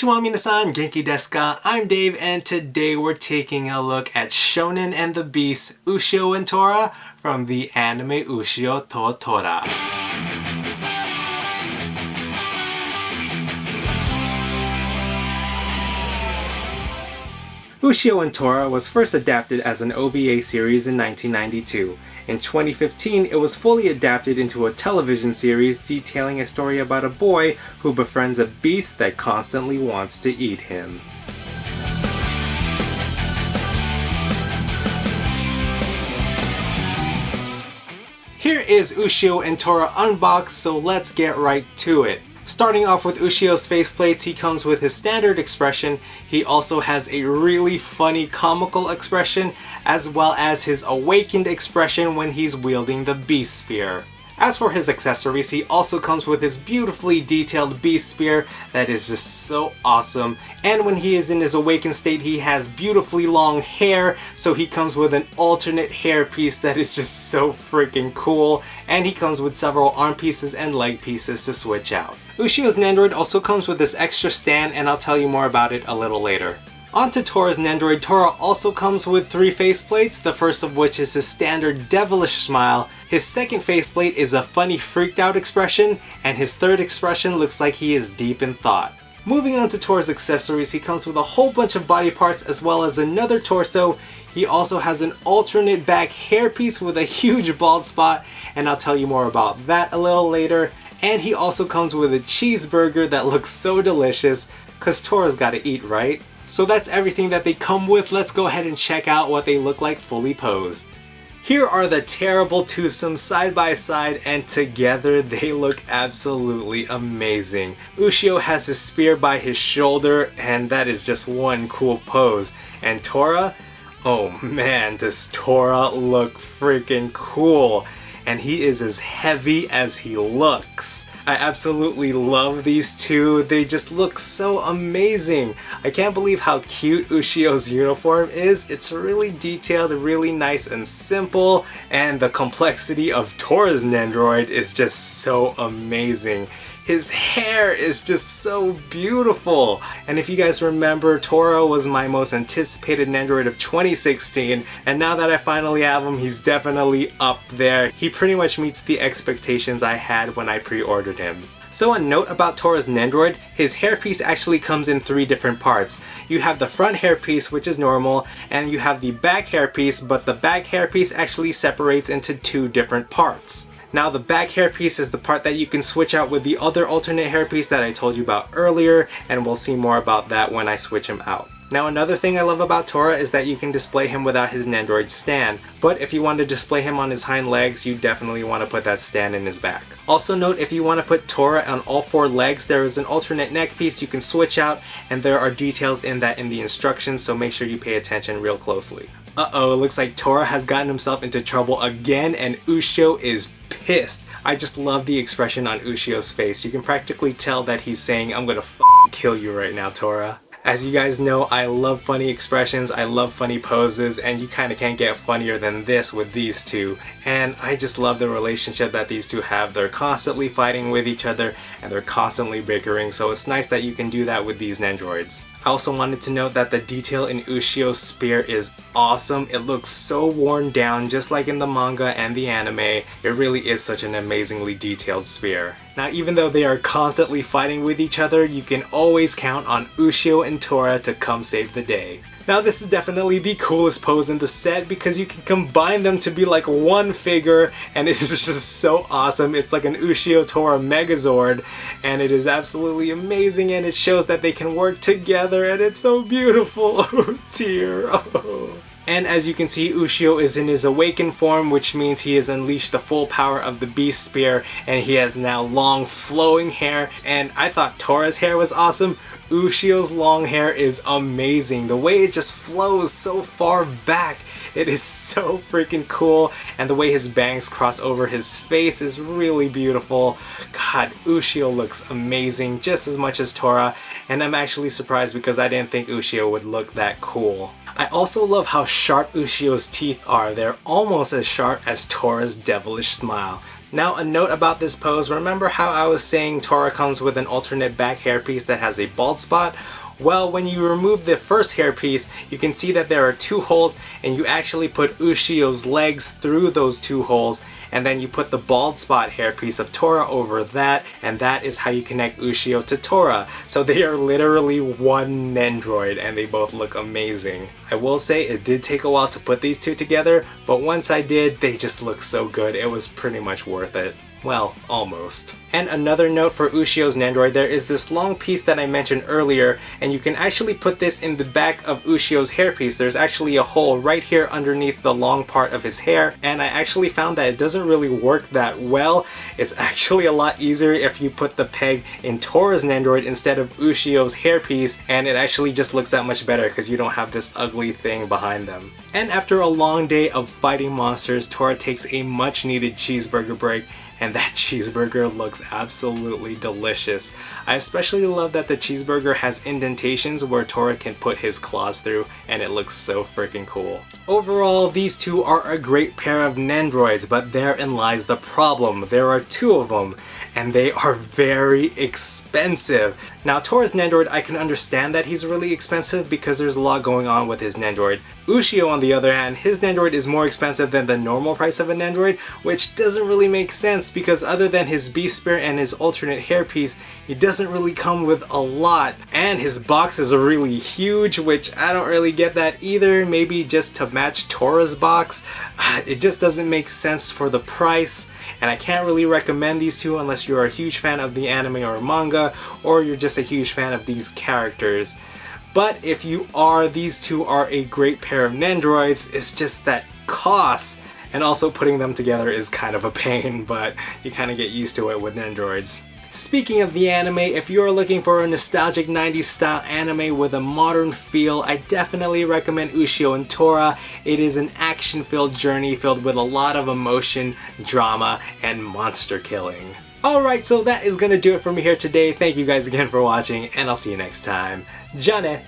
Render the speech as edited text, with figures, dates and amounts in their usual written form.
Konnichiwa minasan, genki desu ka? I'm Dave, and today we're taking a look at Shonen and the Beast, Ushio and Tora from the anime Ushio to Tora. Ushio and Tora was first adapted as an OVA series in 1992. In 2015, it was fully adapted into a television series detailing a story about a boy who befriends a beast that constantly wants to eat him. Here is Ushio and Tora unboxed, so let's get right to it. Starting off with Ushio's faceplates, he comes with his standard expression. He also has a really funny comical expression, as well as his awakened expression when he's wielding the beast spear. As for his accessories, he also comes with his beautifully detailed beast spear that is just so awesome. And when he is in his awakened state, he has beautifully long hair, so he comes with an alternate hair piece that is just so freaking cool. And he comes with several arm pieces and leg pieces to switch out. Ushio's Nendoroid also comes with this extra stand, and I'll tell you more about it a little later. On to Tora's Nendoroid. Tora also comes with 3 faceplates, the first of which is his standard devilish smile. His second faceplate is a funny freaked out expression, and his third expression looks like he is deep in thought. Moving on to Tora's accessories, he comes with a whole bunch of body parts as well as another torso. He also has an alternate back hairpiece with a huge bald spot, and I'll tell you more about that a little later. And he also comes with a cheeseburger that looks so delicious, cause Tora's gotta eat, right? So that's everything that they come with. Let's go ahead and check out what they look like fully posed. Here are the terrible twosomes side by side, and together they look absolutely amazing. Ushio has his spear by his shoulder, and that is just one cool pose. And Tora? Oh man, does Tora look freaking cool. And he is as heavy as he looks. I absolutely love these two. They just look so amazing. I can't believe how cute Ushio's uniform is. It's really detailed, really nice and simple, and the complexity of Tora's Nendoroid is just so amazing. His hair is just so beautiful. And if you guys remember, Tora was my most anticipated Nendoroid of 2016, and now that I finally have him, he's definitely up there. He pretty much meets the expectations I had when I pre-ordered him. So a note about Tora's Nendoroid, his hairpiece actually comes in 3 different parts. You have the front hairpiece, which is normal, and you have the back hairpiece, but the back hairpiece actually separates into 2 different parts. Now the back hairpiece is the part that you can switch out with the other alternate hairpiece that I told you about earlier, and we'll see more about that when I switch him out. Now another thing I love about Tora is that you can display him without his Nendoroid stand, but if you want to display him on his hind legs, you definitely want to put that stand in his back. Also note, if you want to put Tora on all 4 legs, there is an alternate neck piece you can switch out, and there are details in that in the instructions, so make sure you pay attention real closely. Uh-oh, it looks like Tora has gotten himself into trouble again, and Ushio is pissed. I just love the expression on Ushio's face. You can practically tell that he's saying, I'm gonna kill you right now, Tora. As you guys know, I love funny expressions, I love funny poses, and you kinda can't get funnier than this with these two. And I just love the relationship that these two have. They're constantly fighting with each other, and they're constantly bickering, so it's nice that you can do that with these Nendoroids. I also wanted to note that the detail in Ushio's spear is awesome. It looks so worn down, just like in the manga and the anime. It really is such an amazingly detailed spear. Now, even though they are constantly fighting with each other, you can always count on Ushio and Tora to come save the day. Now this is definitely the coolest pose in the set because you can combine them to be like one figure, and it is just so awesome. It's like an Ushio Tora Megazord, and it is absolutely amazing, and it shows that they can work together, and it's so beautiful. Oh dear. Oh. And as you can see, Ushio is in his awakened form, which means he has unleashed the full power of the beast spear, and he has now long flowing hair. And I thought Tora's hair was awesome. Ushio's long hair is amazing. The way it just flows so far back, it is so freaking cool. And the way his bangs cross over his face is really beautiful. God, Ushio looks amazing just as much as Tora, and I'm actually surprised because I didn't think Ushio would look that cool. I also love how sharp Ushio's teeth are. They're almost as sharp as Tora's devilish smile. Now a note about this pose, remember how I was saying Tora comes with an alternate back hairpiece that has a bald spot? Well, when you remove the first hairpiece, you can see that there are 2 holes, and you actually put Ushio's legs through those 2 holes, and then you put the bald spot hairpiece of Tora over that, and that is how you connect Ushio to Tora. So they are literally one Nendoroid, and they both look amazing. I will say it did take a while to put these 2 together, but once I did, they just look so good. It was pretty much worth it. Well, almost. And another note for Ushio's Nendoroid, there is this long piece that I mentioned earlier, and you can actually put this in the back of Ushio's hairpiece. There's actually a hole right here underneath the long part of his hair, and I actually found that it doesn't really work that well. It's actually a lot easier if you put the peg in Tora's Nendoroid instead of Ushio's hairpiece, and it actually just looks that much better because you don't have this ugly thing behind them. And after a long day of fighting monsters, Tora takes a much needed cheeseburger break, and that cheeseburger looks absolutely delicious. I especially love that the cheeseburger has indentations where Tora can put his claws through, and it looks so freaking cool. Overall, these 2 are a great pair of Nendoroids, but therein lies the problem. There are 2 of them, and they are very expensive. Now Tora's Nendoroid, I can understand that he's really expensive because there's a lot going on with his Nendoroid. Ushio, on the other hand, his Nendoroid is more expensive than the normal price of a Nendoroid, which doesn't really make sense because other than his beast spear and his alternate hairpiece, he doesn't really come with a lot. And his box is really huge, which I don't really get that either, maybe just to match Tora's box. It just doesn't make sense for the price, and I can't really recommend these 2 unless you're a huge fan of the anime or manga, or you're just a huge fan of these characters. But if you are, these 2 are a great pair of Nendoroids. It's just that cost, and also putting them together is kind of a pain, but you kind of get used to it with Nendoroids. Speaking of the anime, if you're looking for a nostalgic 90s style anime with a modern feel, I definitely recommend Ushio and Tora. It is an action-filled journey filled with a lot of emotion, drama, and monster killing. Alright, so that is gonna do it for me here today. Thank you guys again for watching, and I'll see you next time. Jane!